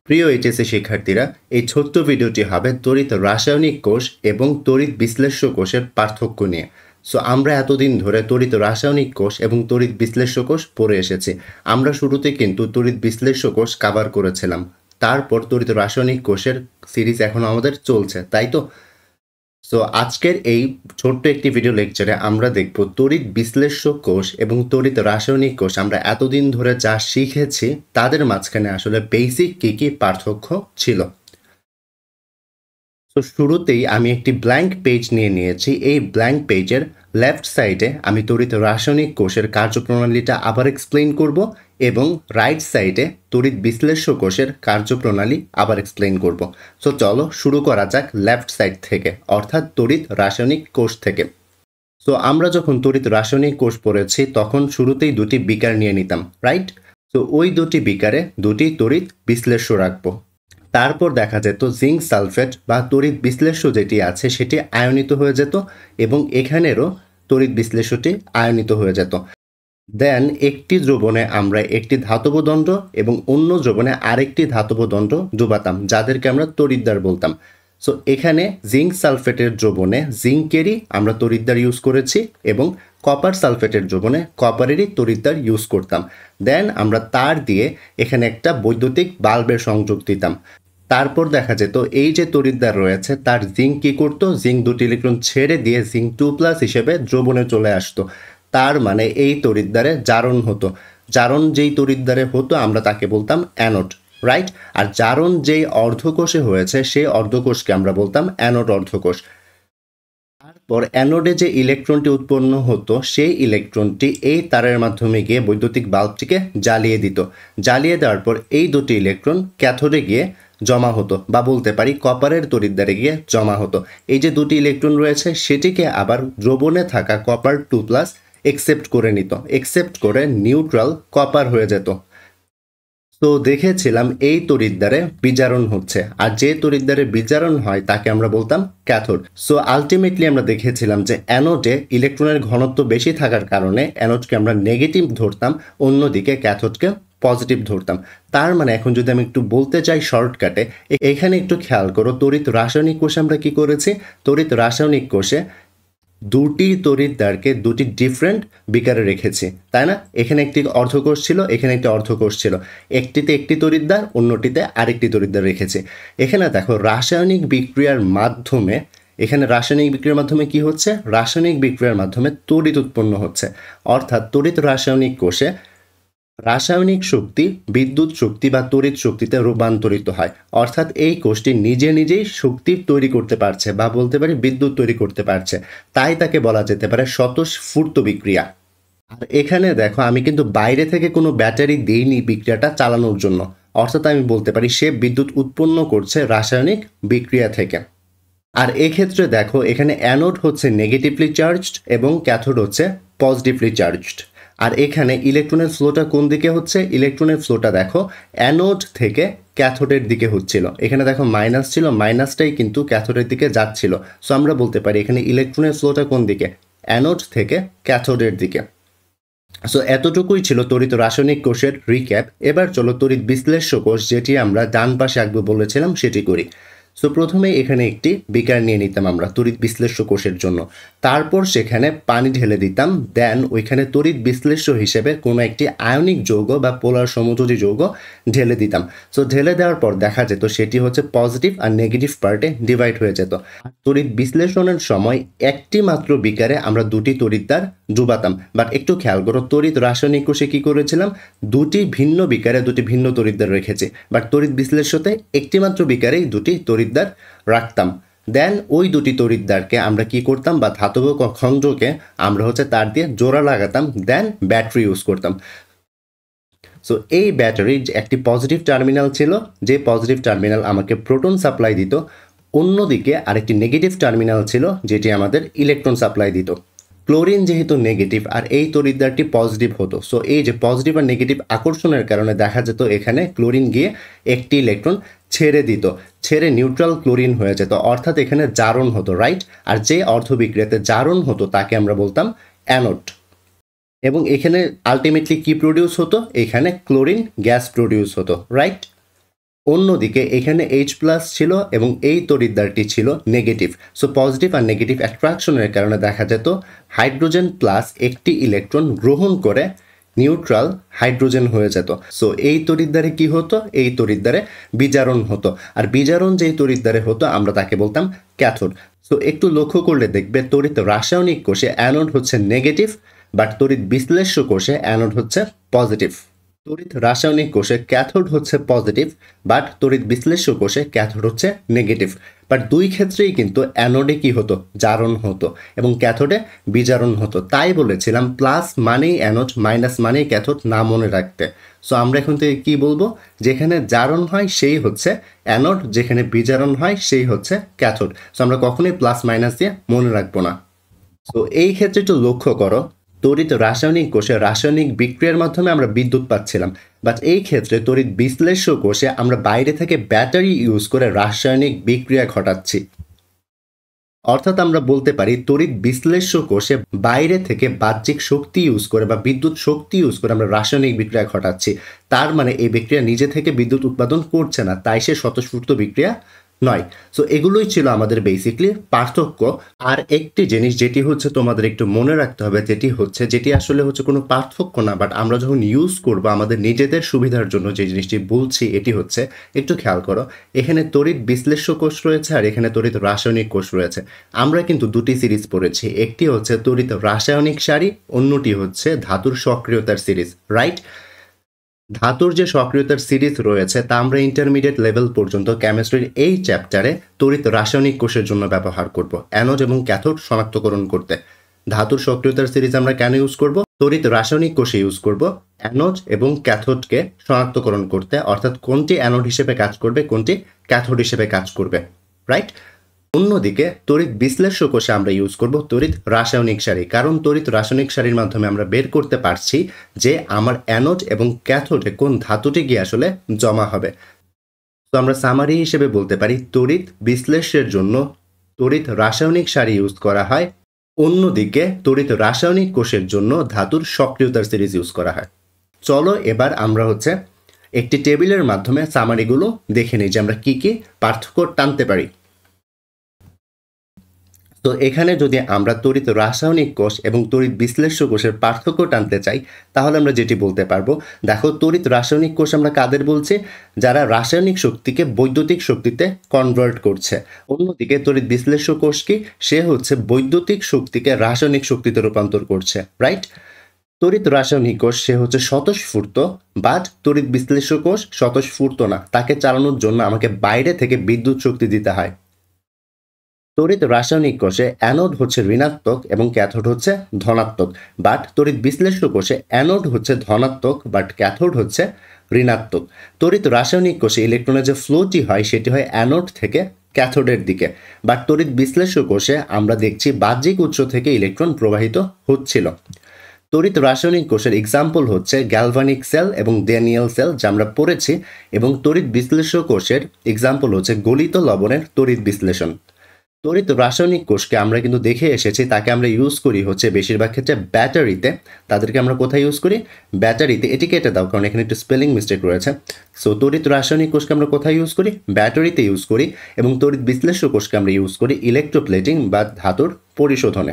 প্রিয় এইচএসসি শিক্ষার্থীরা, এই ছোট্ট ভিডিওটি হবে তড়িৎ রাসায়নিক কোষ এবং তড়িৎ বিশ্লেষ্য কোষের পার্থক্য নিয়ে। সো আমরা এতদিন ধরে তড়িৎ রাসায়নিক কোষ এবং তড়িৎ বিশ্লেষ্য কোষ পড়ে এসেছি। আমরা শুরুতে কিন্তু তড়িৎ বিশ্লেষ্য কোষ কভার করেছিলাম, তারপর তড়িৎ রাসায়নিক কোষের সিরিজ এখন আমাদের চলছে, তাই তো? সো আজকের এই ছোট্ট একটি ভিডিও লেকচারে আমরা দেখব তড়িৎ বিশ্লেষ্য কোষ এবং তড়িৎ রাসায়নিক কোষ আমরা এতদিন ধরে যা শিখেছি তাদের মাঝখানে আসলে বেসিক কী পার্থক্য ছিল। তো শুরুতেই আমি একটি ব্ল্যাঙ্ক পেজ নিয়েছি। এই ব্ল্যাঙ্ক পেজের লেফট সাইডে আমি তড়িৎ রাসায়নিক কোষের কার্যপ্রণালীটা আবার এক্সপ্লেইন করব এবং রাইট সাইডে তড়িৎ বিশ্লেষ্য কোষের কার্যপ্রণালী আবার এক্সপ্লেইন করব। সো চলো শুরু করা যাক লেফট সাইড থেকে, অর্থাৎ তড়িৎ রাসায়নিক কোষ থেকে। সো আমরা যখন তড়িৎ রাসায়নিক কোষ পড়েছি তখন শুরুতেই দুটি বিকার নিয়ে নিতাম, রাইট? তো ওই দুটি বিকারে দুটি তড়িৎ বিশ্লেষ্য রাখবো। তারপর দেখা যেত জিঙ্ক সালফেট বা তড়িৎ বিশ্লেষ্য যেটি আছে সেটি আয়নিত হয়ে যেত এবং এখানেরও তড়িৎ বিশ্লেষ্যটি আয়নিত হয়ে যেত। দেন একটি দ্রবণে আমরা একটি ধাতব দণ্ড এবং অন্য দ্রবণে আরেকটি ধাতব দণ্ড ডুবাতাম, যাদেরকে আমরা তড়িৎদ্বার বলতাম। সো এখানে জিঙ্ক সালফেটের দ্রবণে জিঙ্কেরই আমরা তড়িৎদ্বার ইউজ করেছি এবং কপার সালফেটের দ্রবণে কপারেরই তড়িৎদ্বার ইউজ করতাম। দেন আমরা তার দিয়ে এখানে একটা বৈদ্যুতিক বাল্বের সংযোগ দিতাম। তারপর দেখা যেত এই যে তড়িৎদ্বার রয়েছে তার জিঙ্ক কী করতো, জিঙ্ক দুটি ইলেকট্রন ছেড়ে দিয়ে জিঙ্ক 2+ হিসেবে দ্রবণে চলে আসতো। তার মানে এই তড়িৎদ্বারে জারণ হতো। জারণ যেই তড়িৎদ্বারে হতো আমরা তাকে বলতাম অ্যানোড, রাইট? আর জারণ যেই অর্ধকোষে হয়েছে সেই অর্ধকোষকে আমরা বলতাম অ্যানোড অর্ধকোষ। তারপর অ্যানোডে যে ইলেকট্রনটি উৎপন্ন হতো সেই ইলেকট্রনটি এই তারের মাধ্যমে গিয়ে বৈদ্যুতিক বাল্বটিকে জ্বালিয়ে দিত। জ্বালিয়ে দেওয়ার পর এই দুটি ইলেকট্রন ক্যাথোডে গিয়ে জমা হতো, বা বলতে পারি কপারের তড়িৎদ্বারে গিয়ে জমা হতো। এই যে দুটি ইলেকট্রন রয়েছে সেটিকে আবার দ্রবণে থাকা কপার 2+ একসেপ্ট করে নিত, একসেপ্ট করে নিউট্রাল কপার হয়ে যেত। তো দেখেছিলাম এই তড়িৎদ্বারে বিজারণ হচ্ছে, আর যে তড়িৎদ্বারে বিজারণ হয় তাকে আমরা বলতাম ক্যাথোড। সো আলটিমেটলি আমরা দেখেছিলাম যে অ্যানোডে ইলেকট্রনের ঘনত্ব বেশি থাকার কারণে অ্যানোডকে আমরা নেগেটিভ ধরতাম, অন্যদিকে ক্যাথোডকে পজিটিভ ধরতাম। তার মানে এখন যদি আমি একটু বলতে চাই শর্টকাটে, এখানে একটু খেয়াল করো তড়িৎ রাসায়নিক কোষে আমরা কি করেছি। তড়িৎ রাসায়নিক কোষে দুটি তড়িৎদ্বারকে দুটি ডিফারেন্ট বিকারে রেখেছি, তাই না? এখানে একটি অর্ধকোষ ছিল, এখানে একটি অর্ধকোষ ছিল। একটিতে একটি তড়িৎদ্বার, অন্যটিতে আরেকটি তড়িৎদ্বার রেখেছি। এখানে দেখো রাসায়নিক বিক্রিয়ার মাধ্যমে, এখানে রাসায়নিক বিক্রিয়ার মাধ্যমে কি হচ্ছে? রাসায়নিক বিক্রিয়ার মাধ্যমে তড়িৎ উৎপন্ন হচ্ছে, অর্থাৎ তড়িৎ রাসায়নিক কোষে রাসায়নিক শক্তি বিদ্যুৎ শক্তি বা তড়িৎ শক্তিতে রূপান্তরিত হয়, অর্থাৎ এই কোষটি নিজে নিজেই শক্তি তৈরি করতে পারছে, বা বলতে পারি বিদ্যুৎ তৈরি করতে পারছে। তাই তাকে বলা যেতে পারে স্বতঃস্ফূর্ত বিক্রিয়া। আর এখানে দেখো আমি কিন্তু বাইরে থেকে কোনো ব্যাটারি দিইনি বিক্রিয়াটা চালানোর জন্য, অর্থাৎ আমি বলতে পারি সে বিদ্যুৎ উৎপন্ন করছে রাসায়নিক বিক্রিয়া থেকে। আর এক্ষেত্রে দেখো এখানে অ্যানোড হচ্ছে নেগেটিভলি চার্জড এবং ক্যাথোড হচ্ছে পজিটিভলি চার্জড। আর এখানে ইলেকট্রনের ফ্লোটা কোন দিকে হচ্ছে? ইলেকট্রনের ফ্লোটা দেখো অ্যানোড থেকে ক্যাথোডের দিকে হচ্ছিল। এখানে দেখো মাইনাস ছিল, মাইনাসটাই কিন্তু ক্যাথোডের দিকে যাচ্ছিল। সো আমরা বলতে পারি এখানে ইলেকট্রনের ফ্লোটা কোন দিকে? অ্যানোড থেকে ক্যাথোডের দিকে। সো এতটুকুই ছিল তড়িৎ রাসায়নিক কোষের রিক্যাপ। এবার চলো তড়িৎ বিশ্লেষ্য কোষ, যেটি আমরা ডান পাশে আঁকবো বলেছিলাম, সেটি করি। সো প্রথমে এখানে একটি বিকার নিয়ে নিতাম আমরা তড়িৎ বিশ্লেষ্য কোষের জন্য। তারপর সেখানে পানি ঢেলে দিতাম। দেন ওইখানে তড়িৎ বিশ্লেষ্য হিসেবে কোনো একটি আয়নিক যৌগ বা পোলার সমযোজী যৌগ ঢেলে দিতাম। সো ঢেলে দেওয়ার পর দেখা যেত সেটি হচ্ছে পজিটিভ আর নেগেটিভ পার্টে ডিভাইড হয়ে যেত। তড়িৎ বিশ্লেষণের সময় একটি মাত্র বিকারে আমরা দুটি তড়িৎদ্বার ডুবাতাম। বাট একটু খেয়াল করো, তড়িৎ রাসায়নিক কোষে কী করেছিলাম? দুটি ভিন্ন বিকারে দুটি ভিন্ন তড়িৎদ্বার রেখেছি। বাট তড়িৎ বিশ্লেষ্যতে একটি মাত্র বিকারেই দুটি তড়িৎদ্বার রাখতাম। দেন ওই দুটি তড়িৎদ্বারকে আমরা কি করতাম, বা ধাতব খণ্ডকে আমরা হচ্ছে তার দিয়ে জোড়া লাগাতাম। দেন ব্যাটারি ইউজ করতাম। সো এই ব্যাটারির একটি পজিটিভ টার্মিনাল ছিল, যে পজিটিভ টার্মিনাল আমাকে প্রোটন সাপ্লাই দিত। অন্যদিকে আরেকটি নেগেটিভ টার্মিনাল ছিল যেটি আমাদের ইলেকট্রন সাপ্লাই দিত। ক্লোরিন যেহেতু নেগেটিভ আর এই তড়িৎদ্বারটি পজিটিভ হতো, সো এই যে পজিটিভ আর নেগেটিভ আকর্ষণের কারণে দেখা যেত এখানে ক্লোরিন গিয়ে একটি ইলেকট্রন ছেড়ে দিত, ছেড়ে নিউট্রাল ক্লোরিন হয়ে যেত, অর্থাৎ এখানে জারণ হতো, রাইট? আর যে অর্ধবিক্রিয়াতে জারণ হতো তাকে আমরা বলতাম অ্যানোড। এবং এখানে আলটিমেটলি কি প্রডিউস হতো? এখানে ক্লোরিন গ্যাস প্রডিউস হতো, রাইট? অন্যদিকে এখানে H+ ছিল এবং এই তড়িৎদ্বারটি ছিল নেগেটিভ। সো পজিটিভ আর নেগেটিভ অ্যাট্রাকশনের কারণে দেখা যেত হাইড্রোজেন প্লাস একটি ইলেকট্রন গ্রহণ করে নিউট্রাল হাইড্রোজেন হয়ে যেত। সো এই তড়িৎদ্বারে কি হতো? এই তড়িৎদ্বারে বিজারণ হতো, আর বিজারণ যেই তড়িৎদ্বারে হতো আমরা তাকে বলতাম ক্যাথোড। সো একটু লক্ষ্য করলে দেখবে তড়িৎ রাসায়নিক কোষে অ্যানোড হচ্ছে নেগেটিভ, বাট তড়িৎ বিশ্লেষ্য কোষে অ্যানোড হচ্ছে পজিটিভ। তড়িৎ রাসায়নিক কোষে ক্যাথোড হচ্ছে পজিটিভ, বাট তড়িৎ বিশ্লেষ্য কোষে ক্যাথোড হচ্ছে নেগেটিভ। বাট দুই ক্ষেত্রেই কিন্তু অ্যানোডে কি হতো? জারণ হতো, এবং ক্যাথোডে বিজারণ হতো। তাই বলেছিলাম প্লাস মানেই অ্যানোড, মাইনাস মানেই ক্যাথোড, না মনে রাখতে। সো আমরা এখন থেকে কী বলবো? যেখানে জারণ হয় সেই হচ্ছে অ্যানোড, যেখানে বিজারণ হয় সেই হচ্ছে ক্যাথোড। সো আমরা কখনোই প্লাস মাইনাস দিয়ে মনে রাখবো না। সো এই ক্ষেত্রে একটু লক্ষ্য করো, তড়িৎ রাসায়নিক কোষে রাসায়নিক বিক্রিয়ার মাধ্যমে আমরা বিদ্যুৎ পাচ্ছিলাম, বাট এই ক্ষেত্রে তড়িৎ বিশ্লেষ্য কোষে আমরা বাইরে থেকে ব্যাটারি ইউজ করে রাসায়নিক বিক্রিয়া ঘটাচ্ছি। অর্থাৎ আমরা বলতে পারি তড়িৎ বিশ্লেষ্য কোষে বাইরে থেকে বাহ্যিক শক্তি ইউজ করে বা বিদ্যুৎ শক্তি ইউজ করে আমরা রাসায়নিক বিক্রিয়া ঘটাচ্ছি। তার মানে এই বিক্রিয়া নিজে থেকে বিদ্যুৎ উৎপাদন করছে না, তাই সে স্বতঃস্ফূর্ত বিক্রিয়া নয়। সো এগুলোই ছিল আমাদের বেসিকলি পার্থক্য। আর একটি জিনিস যেটি হচ্ছে তোমাদের একটু মনে রাখতে হবে, যেটি আসলে হচ্ছে কোনো পার্থক্য না, বাট আমরা যখন ইউজ করব আমাদের নিজেদের সুবিধার জন্য যে জিনিসটি বলছি এটি হচ্ছে, একটু খেয়াল করো, এখানে তড়িৎ বিশ্লেষ্য কোষ রয়েছে আর এখানে তড়িৎ রাসায়নিক কোষ রয়েছে। আমরা কিন্তু দুটি সিরিজ পড়েছি, একটি হচ্ছে তড়িৎ রাসায়নিক সারি, অন্যটি হচ্ছে ধাতুর সক্রিয়তার সিরিজ, রাইট? ধাতুর যে সক্রিয়তার সিরিজ রয়েছে তা আমরা ইন্টারমিডিয়েট লেভেল পর্যন্ত কেমিস্ট্রির এই চ্যাপ্টারে তড়িৎ রাসায়নিক কোষের জন্য ব্যবহার করব, অ্যানোড এবং ক্যাথোড শনাক্তকরণ করতে। ধাতুর সক্রিয়তার সিরিজ আমরা কেন ইউজ করব? তড়িৎ রাসায়নিক কোষে ইউজ করব অ্যানোড এবং ক্যাথোডকে শনাক্তকরণ করতে, অর্থাৎ কোনটি অ্যানোড হিসেবে কাজ করবে, কোনটি ক্যাথোড হিসেবে কাজ করবে, রাইট? অন্যদিকে তড়িৎ বিশ্লেষ্য কোষে আমরা ইউজ করব তড়িৎ রাসায়নিক সারি, কারণ তড়িৎ রাসায়নিক সারির মাধ্যমে আমরা বের করতে পারছি যে আমার অ্যানোড এবং ক্যাথোডে কোন ধাতুটি গিয়ে আসলে জমা হবে। তো আমরা সামারি হিসেবে বলতে পারি তড়িৎ বিশ্লেষ্যের জন্য তড়িৎ রাসায়নিক সারি ইউজ করা হয়, অন্যদিকে তড়িৎ রাসায়নিক কোষের জন্য ধাতুর সক্রিয়তার সিরিজ ইউজ করা হয়। চলো এবার আমরা হচ্ছে একটি টেবিলের মাধ্যমে সামারিগুলো দেখে নিই যে আমরা কী কী পার্থক্য টানতে পারি। তো এখানে যদি আমরা তড়িৎ রাসায়নিক কোষ এবং তড়িৎ বিশ্লেষ্য কোষের পার্থক্য টানতে চাই, তাহলে আমরা যেটি বলতে পারবো, দেখো তড়িৎ রাসায়নিক কোষ আমরা কাদের বলছি? যারা রাসায়নিক শক্তিকে বৈদ্যুতিক শক্তিতে কনভার্ট করছে। অন্যদিকে তড়িৎ বিশ্লেষ্য কোষ কি? সে হচ্ছে বৈদ্যুতিক শক্তিকে রাসায়নিক শক্তিতে রূপান্তর করছে, রাইট? তড়িৎ রাসায়নিক কোষ সে হচ্ছে স্বতঃস্ফূর্ত, বাট তড়িৎ বিশ্লেষ্য কোষ স্বতঃস্ফূর্ত না, তাকে চালানোর জন্য আমাকে বাইরে থেকে বিদ্যুৎ শক্তি দিতে হয়। তড়িৎ রাসায়নিক কোষে অ্যানোড হচ্ছে ঋণাত্মক এবং ক্যাথোড হচ্ছে ধনাত্মক, বাট তড়িৎ বিশ্লেষ্য কোষে অ্যানোড হচ্ছে ধনাত্মক বাট ক্যাথোড হচ্ছে ঋণাত্মক। তড়িৎ রাসায়নিক কোষে ইলেকট্রনের যে ফ্লোটি হয় সেটি হয় অ্যানোড থেকে ক্যাথোডের দিকে, বাট তড়িৎ বিশ্লেষ্য কোষে আমরা দেখছি বাহ্যিক উৎস থেকে ইলেকট্রন প্রবাহিত হচ্ছিল। তড়িৎ রাসায়নিক কোষের এক্সাম্পল হচ্ছে গ্যালভানিক সেল এবং ড্যানিয়েল সেল, যা আমরা পড়েছি, এবং তড়িৎ বিশ্লেষ্য কোষের এক্সাম্পল হচ্ছে গলিত লবণের তড়িৎ বিশ্লেষণ। তড়িৎ রাসায়নিক কোষকে আমরা কিন্তু দেখে এসেছি, তাকে আমরা ইউজ করি হচ্ছে বেশিরভাগ ক্ষেত্রে ব্যাটারিতে। তাদেরকে আমরা কোথায় ইউজ করি? ব্যাটারিতে। এটি কেটে দাও কারণ এখানে একটু স্পেলিং মিস্টেক রয়েছে। সো তড়িৎ রাসায়নিক কোষকে আমরা কোথায় ইউজ করি? ব্যাটারিতে ইউজ করি। এবং তড়িৎ বিশ্লেষ্য কোষকে আমরা ইউজ করি ইলেকট্রোপ্লেটিং বা ধাতুর পরিশোধনে।